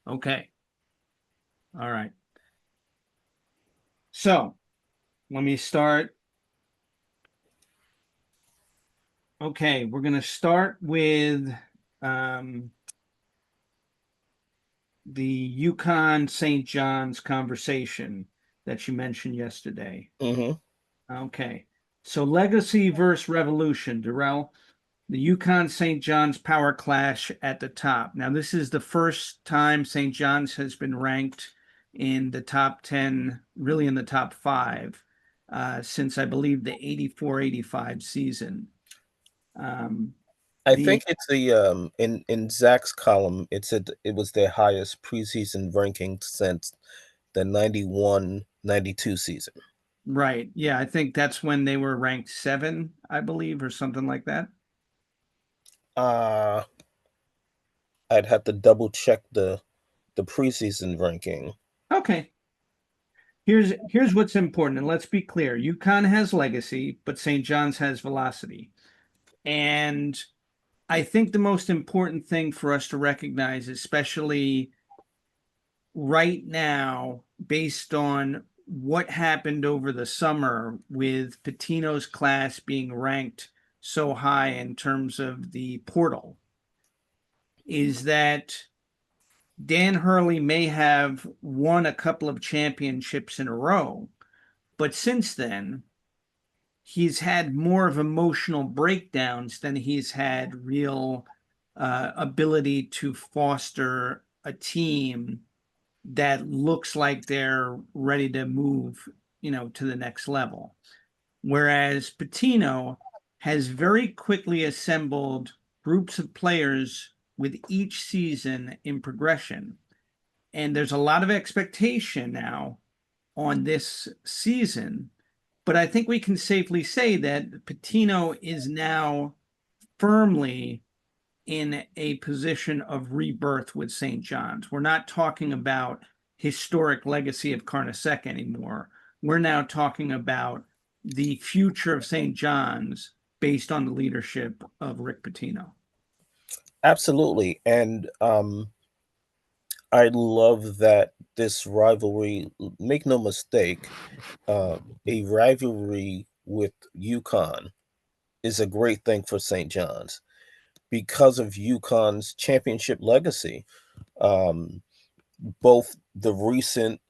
Okay. All right. So let me start. Okay, we're going to start with um, the Yukon St. John's conversation that you mentioned yesterday. Hmm. Okay. So legacy versus revolution, Derrel. The Yukon St. John's power clash at the top. Now, this is the first time St. John's has been ranked in the top 10, really in the top five, since I believe the 84-85 season. Um, I the think it's the in Zach's column, it said it was their highest preseason ranking since the 91-92 season. Right. Yeah, I think that's when they were ranked seven, I believe, or something like that. Uh I'd have to double check the preseason ranking. Okay. Here's what's important, and let's be clear. UConn has legacy, but St. John's has velocity. And I think the most important thing for us to recognize, especially right now, based on what happened over the summer with Pitino's class being ranked so high in terms of the portal, is that Dan Hurley may have won a couple of championships in a row, but since then, he's had more of emotional breakdowns than he's had real ability to foster a team that looks like they're ready to move, to the next level. Whereas Pitino has very quickly assembled groups of players with each season in progression. And there's a lot of expectation now on this season, but I think we can safely say that Pitino is now firmly in a position of rebirth with St. John's. We're not talking about historic legacy of Carnesecca anymore. We're now talking about the future of St. John's based on the leadership of Rick Pitino. Absolutely. And I love that this rivalry, make no mistake, a rivalry with Yukon is a great thing for St. John's because of Yukon's championship legacy. Um, both the recent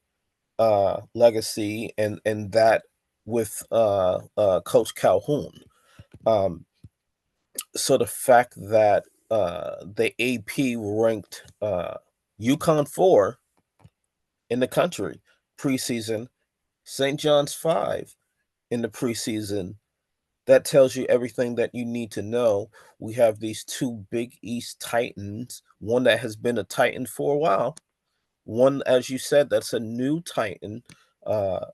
legacy and that with Coach Calhoun. Um, so the fact that the AP ranked Yukon 4 in the country preseason, St. John's 5 in the preseason, that tells you everything that you need to know. We have these two Big East Titans, one that has been a Titan for a while, one, as you said, that's a new Titan uh,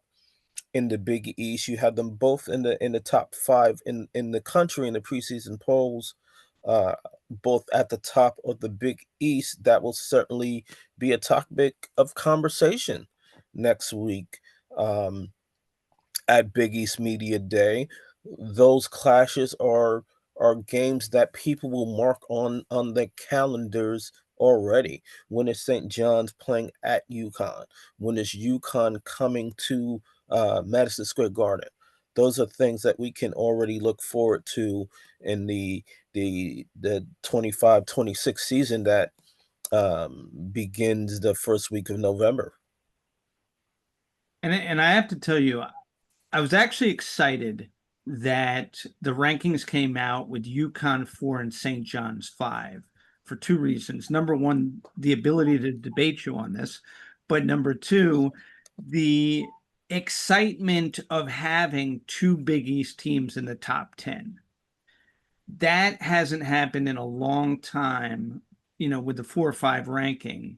in the Big East. You have them both in the top five in the country in the preseason polls, uh, both at the top of the Big East. That will certainly be a topic of conversation next week at Big East Media Day. Those clashes are games that people will mark on their calendars already. When is St. John's playing at Yukon? When is Yukon coming to Madison Square Garden? Those are things that we can already look forward to in the 25-26 season that begins the first week of November. And I have to tell you, I was actually excited that the rankings came out with UConn 4 and St. John's 5 for two reasons. Number one, the ability to debate you on this, but number two, the excitement of having two Big East teams in the top 10. That hasn't happened in a long time, with the 4 or 5 ranking,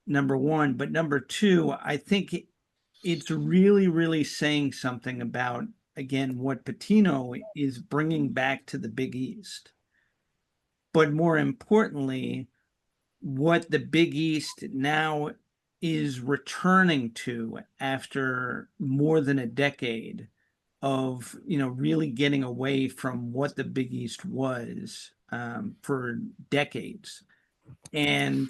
number one. But number two, I think it's really, really saying something about, again, what Pitino is bringing back to the Big East. But more importantly, what the Big East now is returning to after more than a decade of, really getting away from what the Big East was for decades. And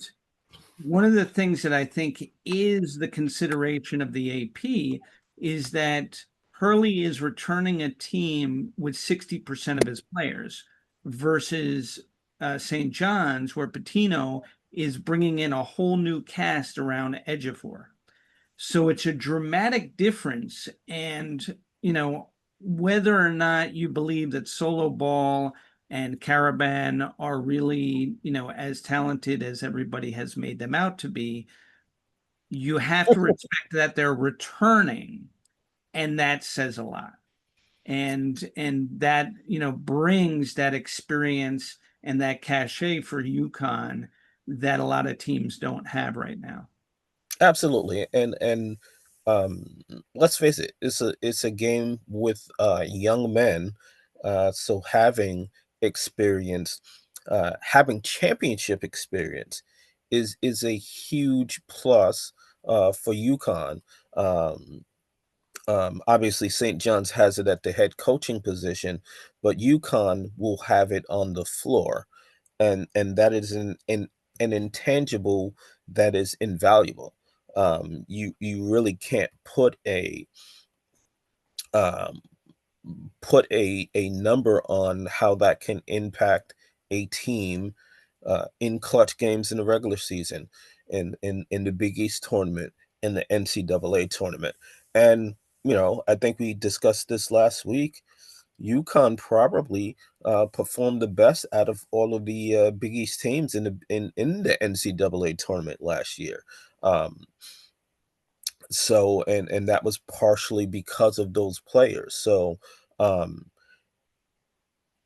one of the things that I think is the consideration of the AP is that Hurley is returning a team with 60% of his players versus St. John's, where Pitino is bringing in a whole new cast around Ejiofor. So it's a dramatic difference. And, whether or not you believe that Solo Ball and Caravan are really, as talented as everybody has made them out to be, you have to respect that they're returning, and that says a lot. And that, brings that experience and that cachet for Yukon that a lot of teams don't have right now. Absolutely, and um, let's face it, it's a game with young men, so experience, having championship experience is a huge plus for Yukon. Um, Obviously, St. John's has it at the head coaching position, but Yukon will have it on the floor, and that is an intangible that is invaluable. You really can't um, put a number on how that can impact a team in clutch games in the regular season, in the Big East tournament, in the NCAA tournament. And I think we discussed this last week. UConn probably performed the best out of all of the Big East teams in the NCAA tournament last year. Um, so and that was partially because of those players. So um,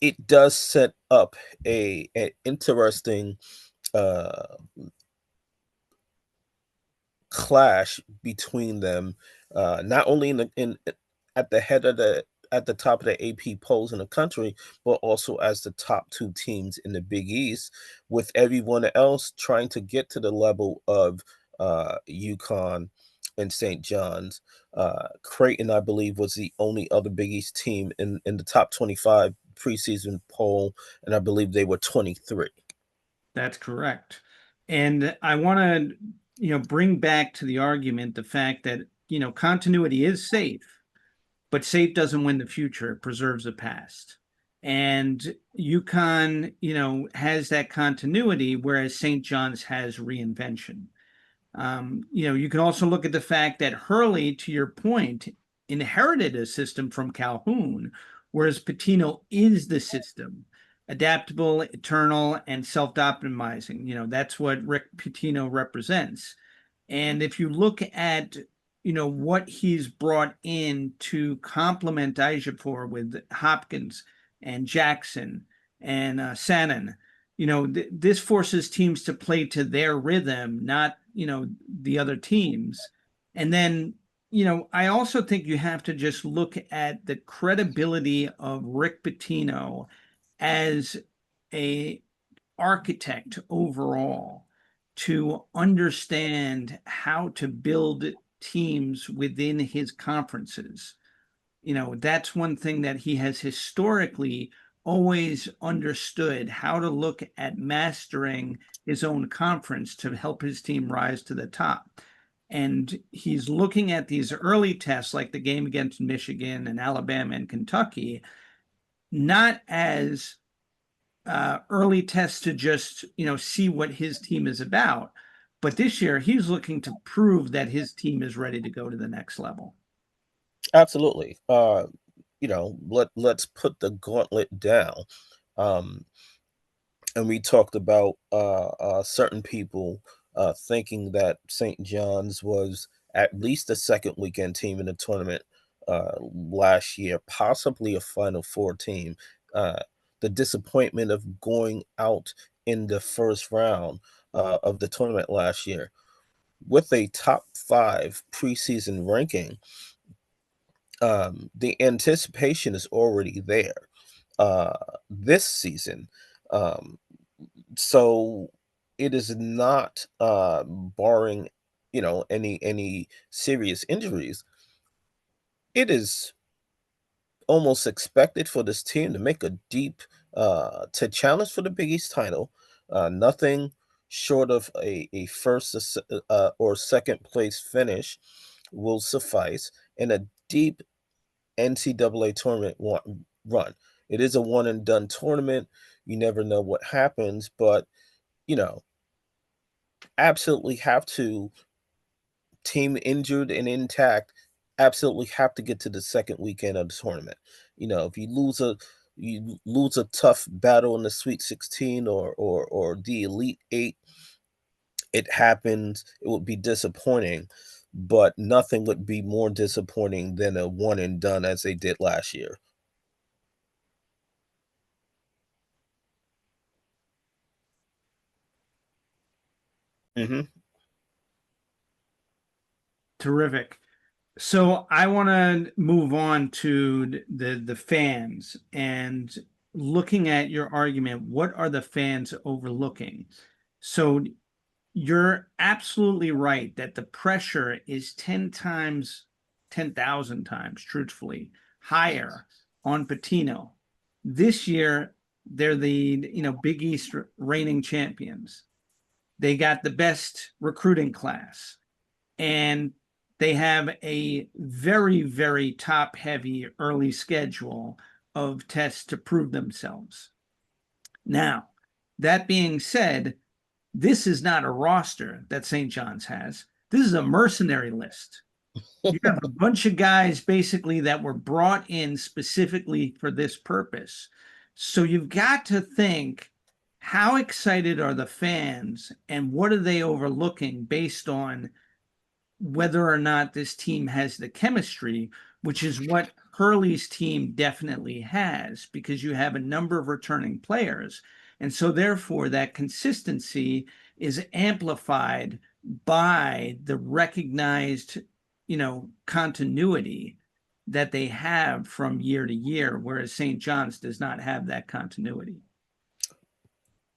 it does set up an interesting uh, clash between them, not only in at the head of the at the top of the AP polls in the country, but also as the top two teams in the Big East, with everyone else trying to get to the level of UConn and St. John's. Creighton, I believe, was the only other Big East team in the top 25 preseason poll, and I believe they were 23. That's correct. And I want to, bring back to the argument the fact that, continuity is safe, but safe doesn't win the future, it preserves the past. And UConn, has that continuity, whereas St. John's has reinvention. You can also look at the fact that Hurley, to your point, inherited a system from Calhoun, whereas Pitino is the system, adaptable, eternal, and self-optimizing. That's what Rick Pitino represents. And if you look at, what he's brought in to complement Ejiofor with Hopkins and Jackson and Sannon, this forces teams to play to their rhythm, not, the other teams. And then, I also think you have to just look at the credibility of Rick Pitino as a architect overall to understand how to build teams within his conferences. That's one thing that he has historically always understood, how to look at mastering his own conference to help his team rise to the top. And he's looking at these early tests, like the game against Michigan and Alabama and Kentucky, not as early tests to just, see what his team is about. But this year, he's looking to prove that his team is ready to go to the next level. Absolutely. Let's put the gauntlet down. Um, and we talked about certain people thinking that St. John's was at least a second weekend team in the tournament last year, possibly a Final Four team. Uh, the disappointment of going out in the first round of the tournament last year with a top five preseason ranking. The anticipation is already there uh, this season. Um, so it is not barring any serious injuries. It is almost expected for this team to make a deep to challenge for the Big East title. Nothing short of a first or second place finish will suffice, and a deep NCAA tournament run. It is a one and done tournament. You never know what happens, but you know, absolutely have to, team injured and intact, absolutely have to get to the second weekend of the tournament. If you lose a tough battle in the Sweet 16 or the Elite 8, it happens. It would be disappointing, but nothing would be more disappointing than a one and done as they did last year. Mhm. Terrific. So I want to move on to the fans and looking at your argument. What are the fans overlooking? So you're absolutely right that the pressure is 10 times, 10,000 times, truthfully, higher on Pitino. This year, they're the Big East reigning champions. They got the best recruiting class, and they have a very, very top heavy early schedule of tests to prove themselves. Now, that being said, this is not a roster that St. John's has. This is a mercenary list. You have a bunch of guys basically that were brought in specifically for this purpose. So you've got to think, how excited are the fans and what are they overlooking based on whether or not this team has the chemistry, which is what Hurley's team definitely has, because you have a number of returning players. And so therefore that consistency is amplified by the recognized, continuity that they have from year to year, whereas St. John's does not have that continuity.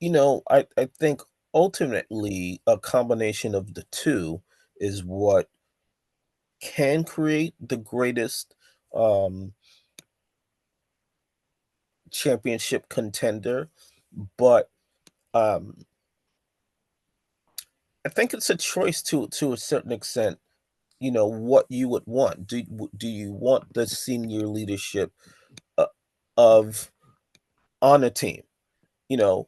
I think ultimately a combination of the two is what can create the greatest championship contender, but I think it's a choice to a certain extent. What you would want. Do you want the senior leadership uh, of on a team? You know,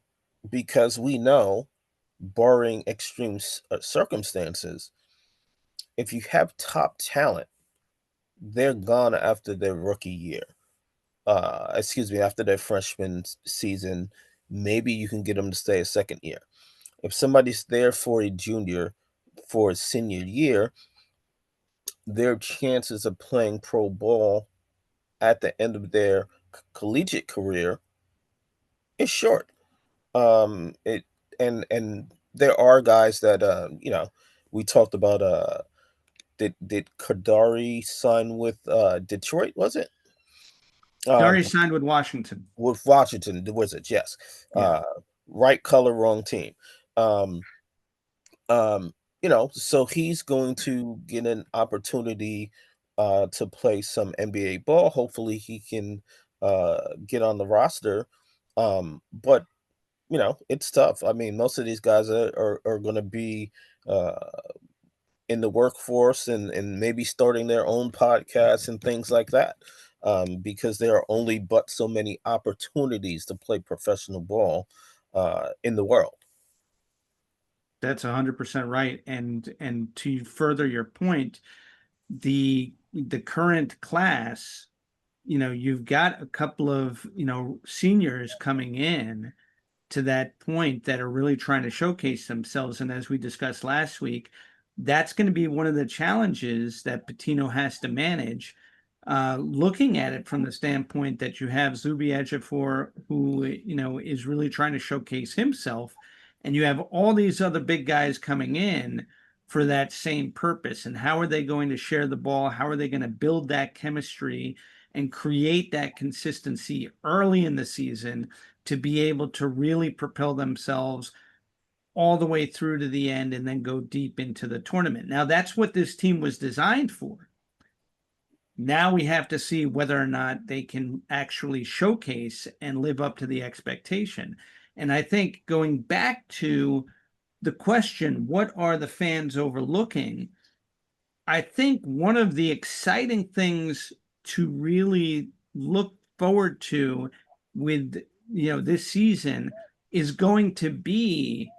because we know, barring extreme circumstances, if you have top talent, they're gone after their rookie year. Excuse me, after their freshman season. Maybe you can get them to stay a second year. If somebody's there for a junior, for a senior year, their chances of playing pro ball at the end of their collegiate career is short. It and there are guys that we talked about. Did Kadari sign with Detroit? Was it? Darius signed with Washington. With Washington, the Wizards, yes. Yeah. Right color, wrong team. Um, so he's going to get an opportunity to play some NBA ball. Hopefully, he can get on the roster. But it's tough. I mean, most of these guys are going to be uh, in the workforce and maybe starting their own podcasts and things like that, because there are only but so many opportunities to play professional ball in the world. That's 100% right. And to further your point, the current class, you've got a couple of, seniors coming in to that point that are really trying to showcase themselves. And as we discussed last week, that's going to be one of the challenges that Pitino has to manage. Looking at it from the standpoint that you have Zubi Ejiofor, who is really trying to showcase himself, and you have all these other big guys coming in for that same purpose. And how are they going to share the ball? How are they going to build that chemistry and create that consistency early in the season to be able to really propel themselves all the way through to the end and then go deep into the tournament? Now, that's what this team was designed for. Now we have to see whether or not they can actually showcase and live up to the expectation. And I think going back to the question, what are the fans overlooking? I think one of the exciting things to really look forward to with, this season is going to be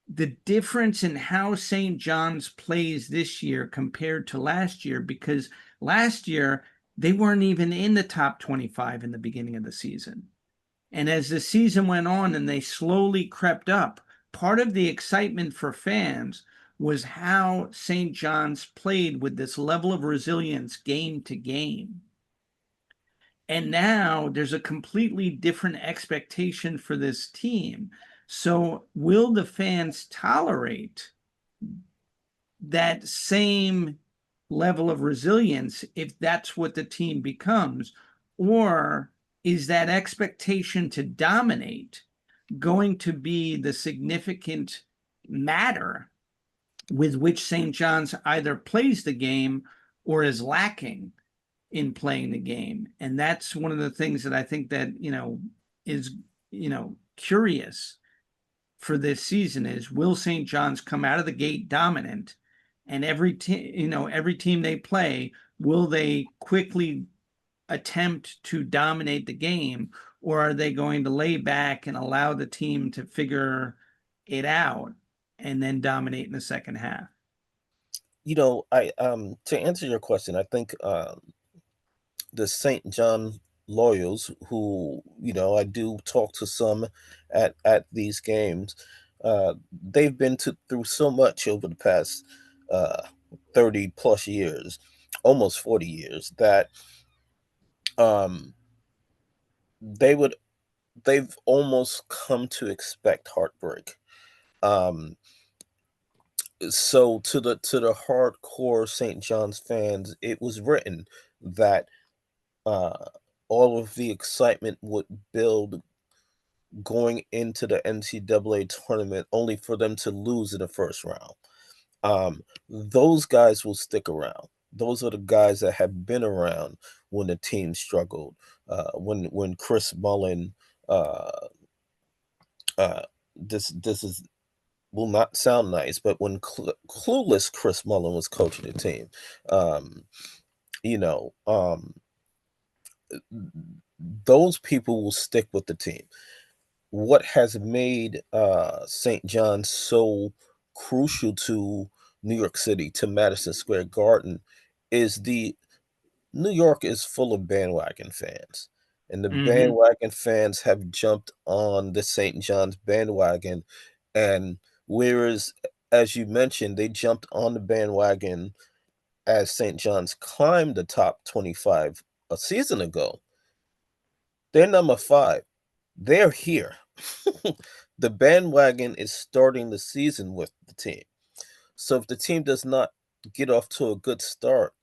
the difference in how St. John's plays this year compared to last year, because last year they weren't even in the top 25 in the beginning of the season. And as the season went on and they slowly crept up, part of the excitement for fans was how St. John's played with this level of resilience game to game. And now there's a completely different expectation for this team. So, will the fans tolerate that same level of resilience if that's what the team becomes? Or is that expectation to dominate going to be the significant matter with which St. John's either plays the game or is lacking in playing the game? And that's one of the things that I think that, is, curious for this season is, will St. John's come out of the gate dominant, and every team they play, will they quickly attempt to dominate the game, or are they going to lay back and allow the team to figure it out and then dominate in the second half? I to answer your question, I think the St. John loyals who, I do talk to some at these games. They've been through so much over the past 30 plus years, almost 40 years, that um they would they've almost come to expect heartbreak. Um so to the hardcore St. John's fans, it was written that uh all of the excitement would build going into the NCAA tournament only for them to lose in the first round. Those guys will stick around. Those are the guys that have been around when the team struggled. When Chris Mullen, uh, this is will not sound nice, but when clueless Chris Mullen was coaching the team, um, you know, um, those people will stick with the team. What has made St. John so crucial to New York City, to Madison Square Garden, is the New York is full of bandwagon fans. And the Mm-hmm. bandwagon fans have jumped on the St. John's bandwagon. And whereas, as you mentioned, they jumped on the bandwagon as St. John's climbed the top 25 a season ago, they're number 5. They're here. The bandwagon is starting the season with the team. So if the team does not get off to a good start,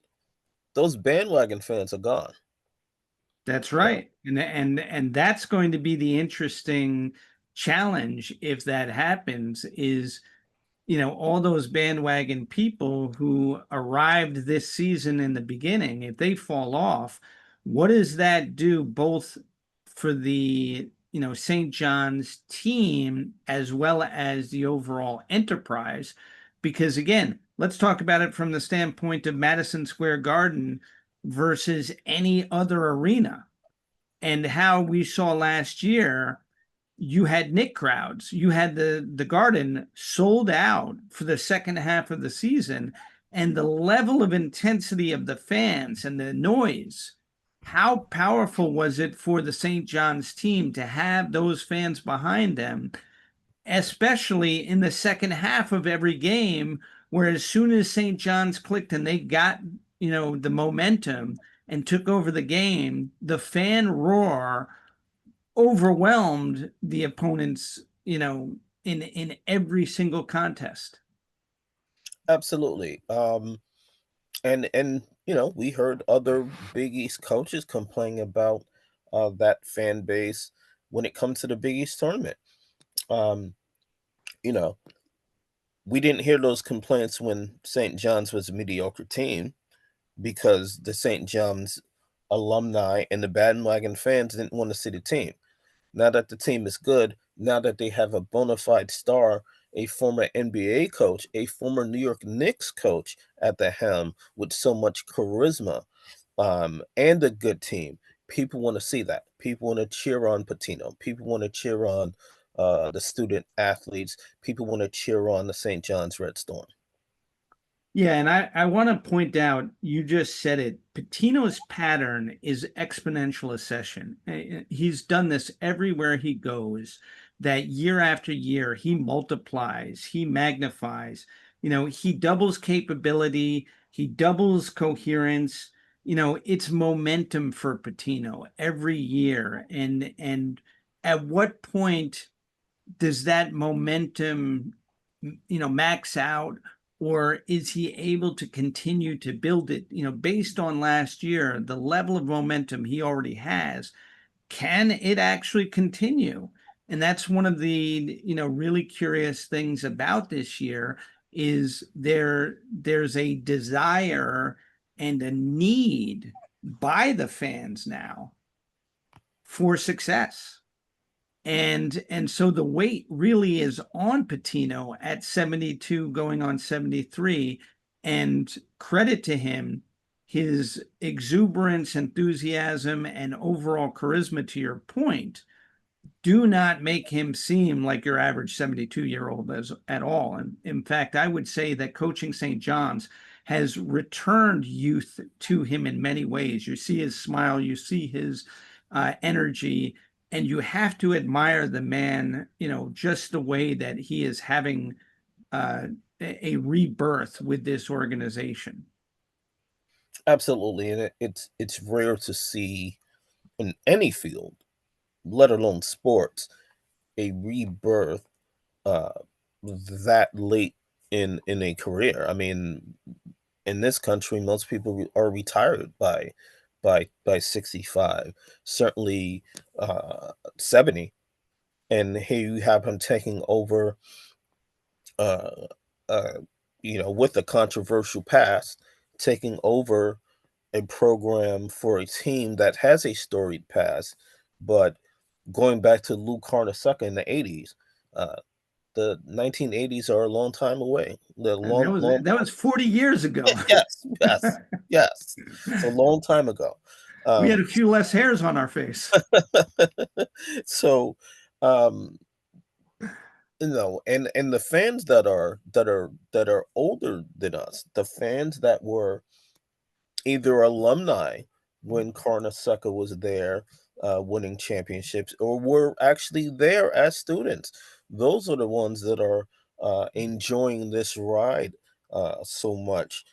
those bandwagon fans are gone. That's So right. And that's going to be the interesting challenge if that happens, is, all those bandwagon people who arrived this season in the beginning, if they fall off, what does that do both for the, St. John's team as well as the overall enterprise? Because again, let's talk about it from the standpoint of Madison Square Garden versus any other arena, and how we saw last year, you had Nick crowds. You had the Garden sold out for the second half of the season, and the level of intensity of the fans and the noise. How powerful was it for the St. John's team to have those fans behind them, especially in the second half of every game, where as soon as St. John's clicked and they got, the momentum and took over the game, the fan roar overwhelmed the opponents, in every single contest. absolutely. And we heard other Big East coaches complain about that fan base when it comes to the Big East tournament. Um, you know, we didn't hear those complaints when St. John's was a mediocre team because the St. John's alumni and the bandwagon fans didn't want to see the team. Now that the team is good, now that they have a bona fide star a former NBA coach, a former New York Knicks coach at the helm with so much charisma, and a good team. People want to see that. People want to cheer on Pitino. People want to cheer on the student athletes. People want to cheer on the St. John's Red Storm. Yeah, and I want to point out, you just said it. Patino's pattern is exponential accession. He's done this everywhere he goes, that year after year, he multiplies, he magnifies, he doubles capability, he doubles coherence. It's momentum for Pitino every year. And at what point does that momentum, max out, or is he able to continue to build it? Based on last year, the level of momentum he already has, can it actually continue? And that's one of the, really curious things about this year is there's a desire and a need by the fans now for success. And so the weight really is on Pitino at 72 going on 73. And credit to him, his exuberance, enthusiasm, and overall charisma, to your point, do not make him seem like your average 72-year-old at all. And in fact, I would say that coaching St. John's has returned youth to him in many ways. You see his smile, you see his energy, and you have to admire the man, just the way that he is having a rebirth with this organization. Absolutely, and it's rare to see in any field, let alone sports, a rebirth uh, that late in a career. I mean, in this country, most people are retired by 65, certainly 70, and here you have him taking over, uh, uh, with a controversial past, taking over a program for a team that has a storied past, but going back to Lou Carnesecca in the 80s, the 1980s are a long time away. The And long, long that was 40 years ago. yes, yes, yes. It's a long time ago. We had Um, a few less hairs on our face. so, um, and the fans that are older than us, the fans that were either alumni when Carnesecca was there, winning championships, or were actually there as students. Those are the ones that are enjoying this ride so much,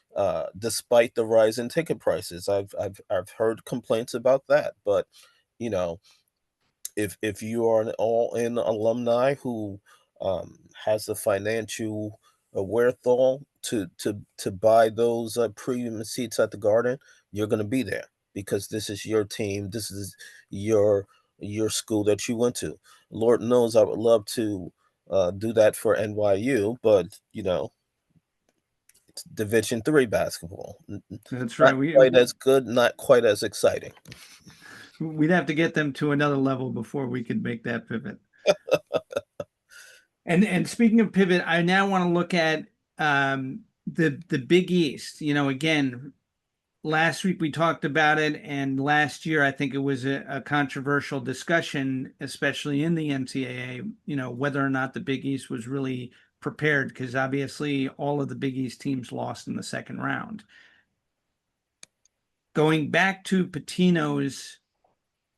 despite the rise in ticket prices. I've heard complaints about that, but you know, if you are an all-in alumni who has the financial wherewithal to buy those premium seats at the Garden, you're going to be there because this is your team. This is your your school that you went to. Lord knows I would love to do that for NYU, but it's Division III basketball. That's Not right. quite as good, not quite as exciting. We'd have to get them to another level before we could make that pivot. And speaking of pivot, I now want to look at the Big East. Again, last week we talked about it, and last year I think it was a controversial discussion, especially in the NCAA, whether or not the Big East was really prepared, because obviously all of the Big East teams lost in the second round. Going back to Pitino's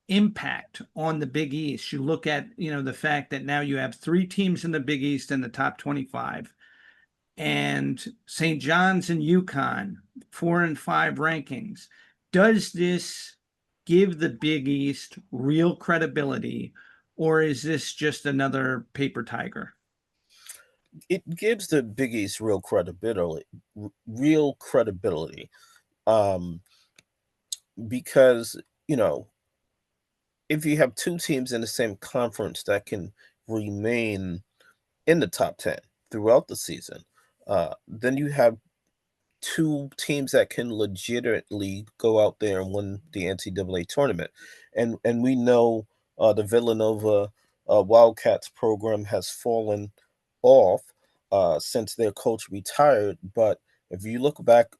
impact on the Big East, you look at, the fact that now you have three teams in the Big East in the top 25, and St. John's and Yukon, 4 and 5 rankings. Does this give the Big East real credibility, or is this just another paper tiger? It gives the Big East real credibility, um, because if you have two teams in the same conference that can remain in the top 10 throughout the season, then you have two teams that can legitimately go out there and win the NCAA tournament. And we know the Villanova Wildcats program has fallen off, since their coach retired. But if you look back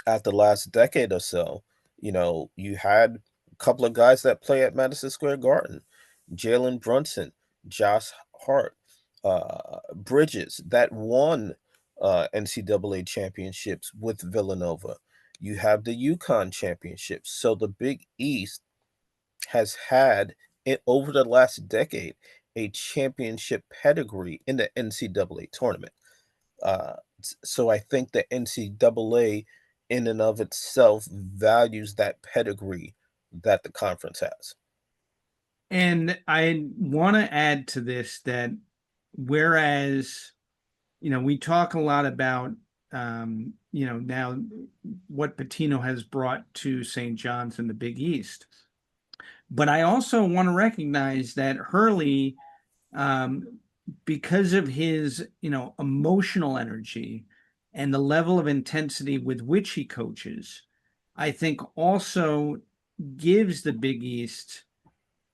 at the last decade or so, you had a couple of guys that play at Madison Square Garden, Jalen Brunson, Josh Hart, Bridges, that won NCAA championships with Villanova. You have the Yukon championships. So the Big East has had it over the last decade a championship pedigree in the NCAA tournament. So I think the NCAA, in and of itself, values that pedigree that the conference has. And I want to add to this that whereas, we talk a lot about, now what Pitino has brought to St. John's in the Big East. But I also want to recognize that Hurley, because of his, emotional energy and the level of intensity with which he coaches, I think also gives the Big East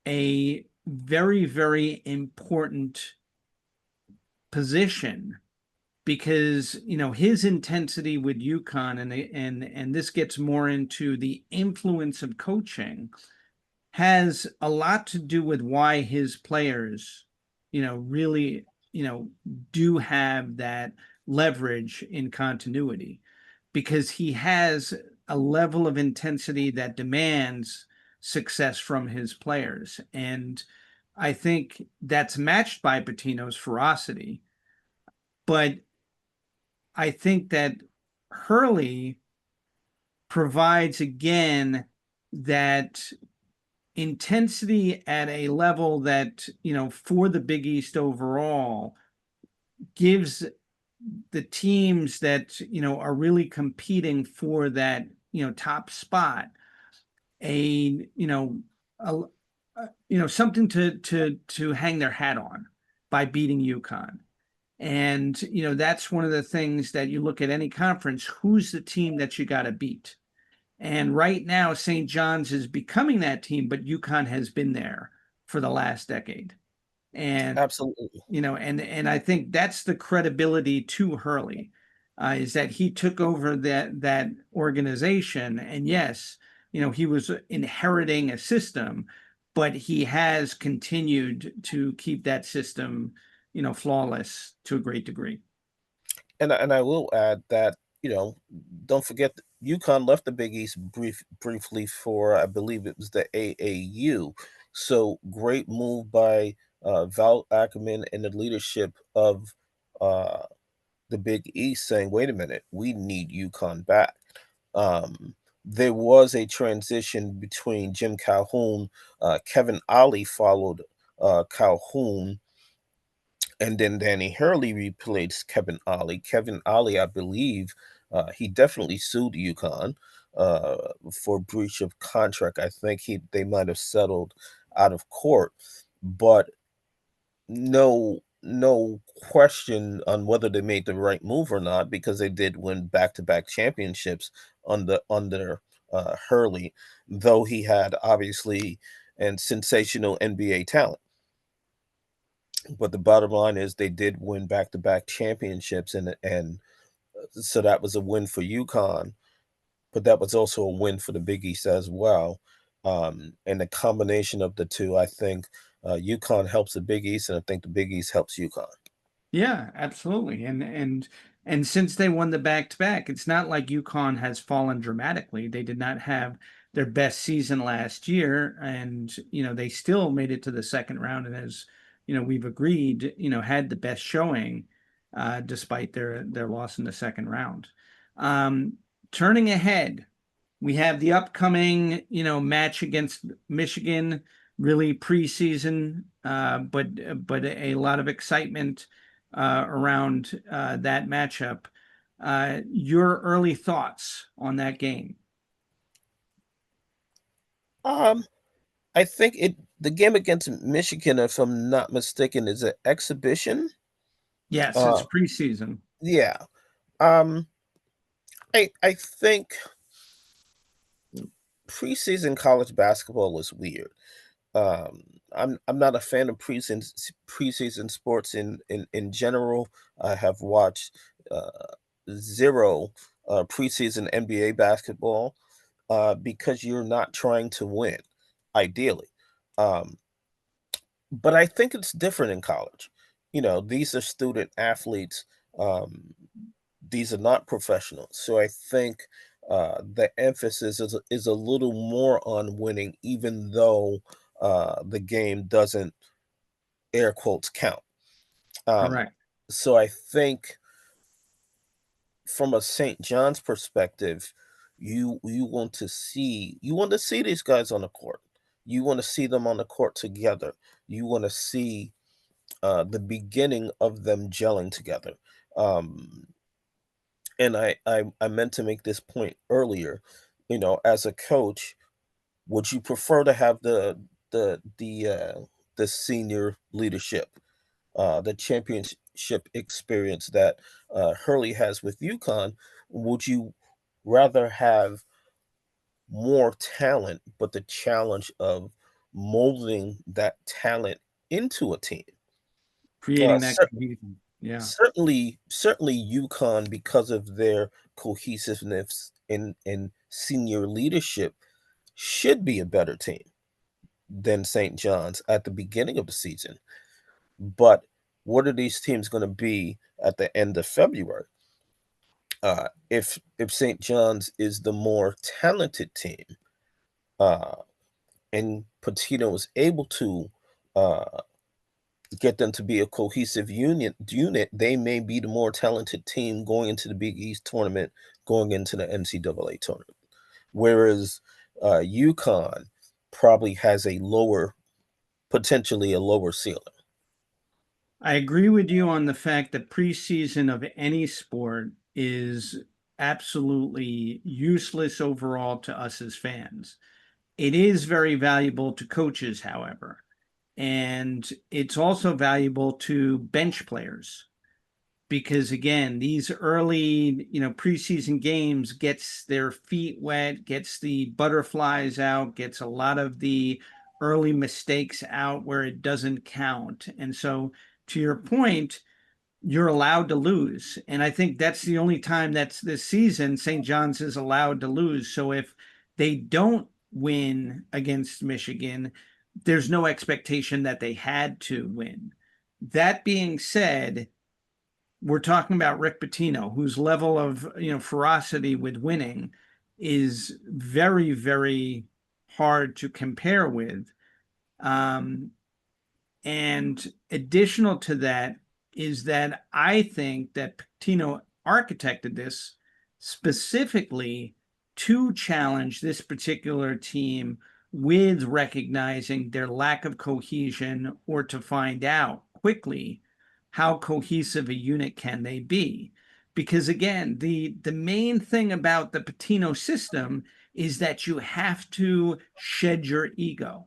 a very, very important position because his intensity with Yukon and this gets more into the influence of coaching has a lot to do with why his players really do have that leverage in continuity because he has a level of intensity that demands success from his players. And I think that's matched by Pitino's ferocity. But I think that Hurley provides again that intensity at a level that, for the Big East overall gives the teams that, are really competing for that, top spot a, a, something to hang their hat on by beating Yukon. And, that's one of the things that you look at any conference, who's the team that you got to beat? And right now, St. John's is becoming that team, but Yukon has been there for the last decade. And, Absolutely. and I think that's the credibility to Hurley, is that he took over that organization. And yes, he was inheriting a system, but he has continued to keep that system, flawless to a great degree. And I will add that, don't forget that UConn left the Big East briefly for, I believe it was the AAU. So great move by Val Ackerman and the leadership of uh, the Big East saying, wait a minute, we need UConn back. There was a transition between Jim Calhoun, Kevin Ollie followed Calhoun, and then Danny Hurley replaced Kevin Ollie. Kevin Ollie, I believe, he definitely sued UConn for breach of contract. I think they might have settled out of court, but no question on whether they made the right move or not because they did win back-to-back championships under Hurley, though he had obviously and sensational NBA talent. But the bottom line is they did win back-to-back championships, and so that was a win for UConn, but that was also a win for the Big East as well. And the combination of the two, I think UConn helps the Big East, and I think the Big East helps UConn. Yeah, absolutely. And since they won the back-to-back, it's not like Yukon has fallen dramatically. They did not have their best season last year, and they still made it to the second round. And as we've agreed, had the best showing, despite their loss in the second round. Turning ahead, we have the upcoming match against Michigan, really preseason, but a lot of excitement around that matchup. Your early thoughts on that game? Um, I think the game against Michigan, if I'm not mistaken, is an exhibition. Yes, it's Uh, preseason. yeah. Um, I think preseason college basketball is weird. I'm not a fan of preseason sports in general. I have watched uh, zero preseason NBA basketball because you're not trying to win, ideally. Um, but I think it's different in college. You know, these are student athletes. Um, these are not professionals. So I think the emphasis is a little more on winning, even though the game doesn't air quotes count. Um, Correct. so I think from a St. John's perspective, you want to see these guys on the court. You want to see them on the court together. You want to see the beginning of them gelling together. Um, and I meant to make this point earlier. You know, as a coach, would you prefer to have the the uh, the senior leadership, the championship experience that Hurley has with Yukon? Would you rather have more talent, but the challenge of molding that talent into a team? Creating that Cer- cohesion. Yeah. certainly Yukon, because of their cohesiveness in senior leadership, should be a better team than St. John's at the beginning of the season. But what are these teams going to be at the end of February? If St. John's is the more talented team, uh, and Pitino was able to uh, get them to be a cohesive unit, they may be the more talented team going into the Big East tournament, going into the NCAA tournament. Whereas UConn probably has potentially a lower ceiling. I agree with you on the fact that preseason of any sport is absolutely useless overall to us as fans. It is very valuable to coaches, however, and it's also valuable to bench players because again, these early, preseason games gets their feet wet, gets the butterflies out, gets a lot of the early mistakes out where it doesn't count. And so to your point, you're allowed to lose. And I think that's the only time that's this season St. John's is allowed to lose. So if they don't win against Michigan, there's no expectation that they had to win. That being said, we're talking about Rick Pitino, whose level of ferocity with winning is very, very hard to compare with. Um, and additional to that is that I think that Pitino architected this specifically to challenge this particular team with recognizing their lack of cohesion or to find out quickly how cohesive a unit can they be. Because again, the main thing about the Pitino system is that you have to shed your ego.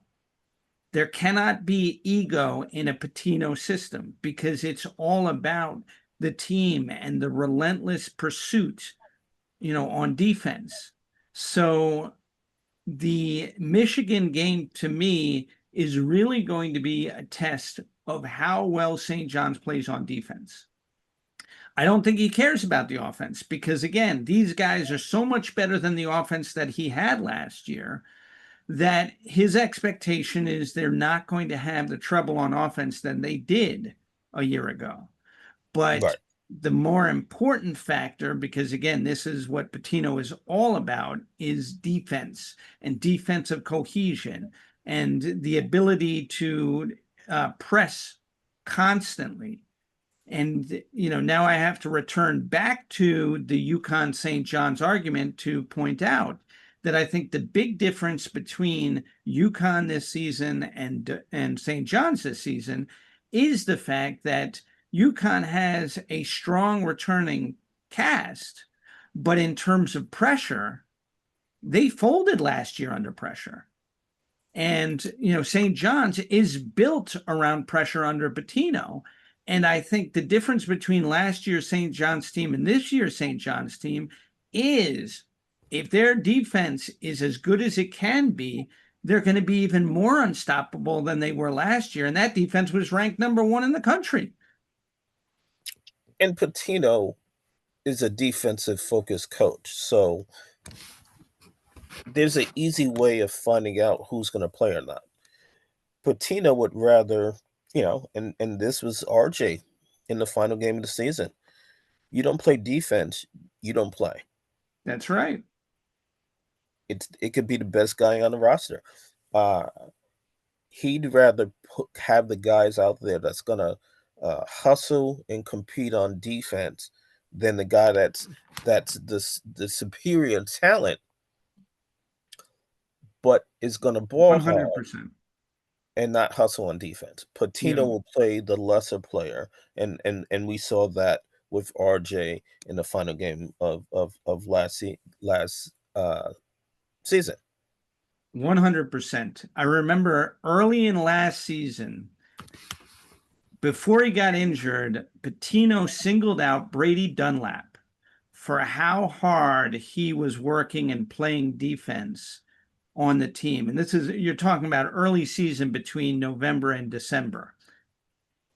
There cannot be ego in a Pitino system because it's all about the team and the relentless pursuit, on defense. So the Michigan game to me is really going to be a test of how well St. John's plays on defense. I don't think he cares about the offense because, again, these guys are so much better than the offense that he had last year that his expectation is they're not going to have the trouble on offense than they did a year ago. But Right. the more important factor, because again, this is what Pitino is all about, is defense and defensive cohesion and the ability to press constantly. And now I have to return back to the Yukon St. John's argument to point out that I think the big difference between Yukon this season and St. John's this season is the fact that Yukon has a strong returning cast, but in terms of pressure, they folded last year under pressure. And, St. John's is built around pressure under Pitino. And I think the difference between last year's St. John's team and this year's St. John's team is if their defense is as good as it can be, they're going to be even more unstoppable than they were last year. And that defense was ranked #1 in the country. And Pitino is a defensive focused coach. So there's an easy way of finding out who's going to play or not. Pitino would rather, and this was RJ in the final game of the season. You don't play defense, you don't play. That's right. It could be the best guy on the roster. He'd rather have the guys out there that's gonna hustle and compete on defense than the guy that's the superior talent, but is gonna ball 100%. hard and not hustle on defense. Pitino Yeah. will play the lesser player, and we saw that with RJ in the final game of last season. 100%. I remember early in last season, before he got injured, Pitino singled out Brady Dunlap for how hard he was working and playing defense on the team. And you're talking about early season between November and December.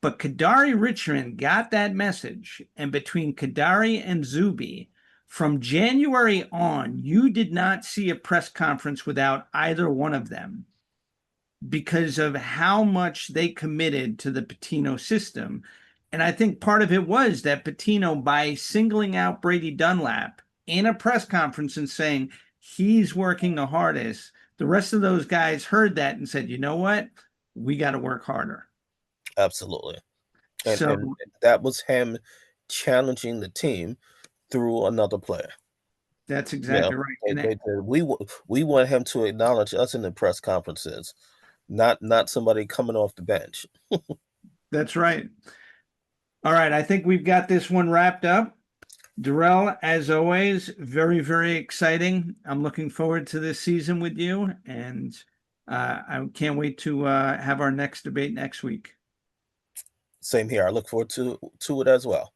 But Kadari Richmond got that message. And between Kadari and Zuby, from January on, you did not see a press conference without either one of them because of how much they committed to the Pitino system. And I think part of it was that Pitino, by singling out Brady Dunlap in a press conference and saying he's working the hardest, the rest of those guys heard that and said, you know what? We got to work harder. Absolutely. And, So and that was him challenging the team through another player. That's exactly right. We want him to acknowledge us in the press conferences, not somebody coming off the bench. That's right. All right, I think we've got this one wrapped up. Derrel, as always, very, very exciting. I'm looking forward to this season with you, and I can't wait to have our next debate next week. Same here. I look forward to it as well.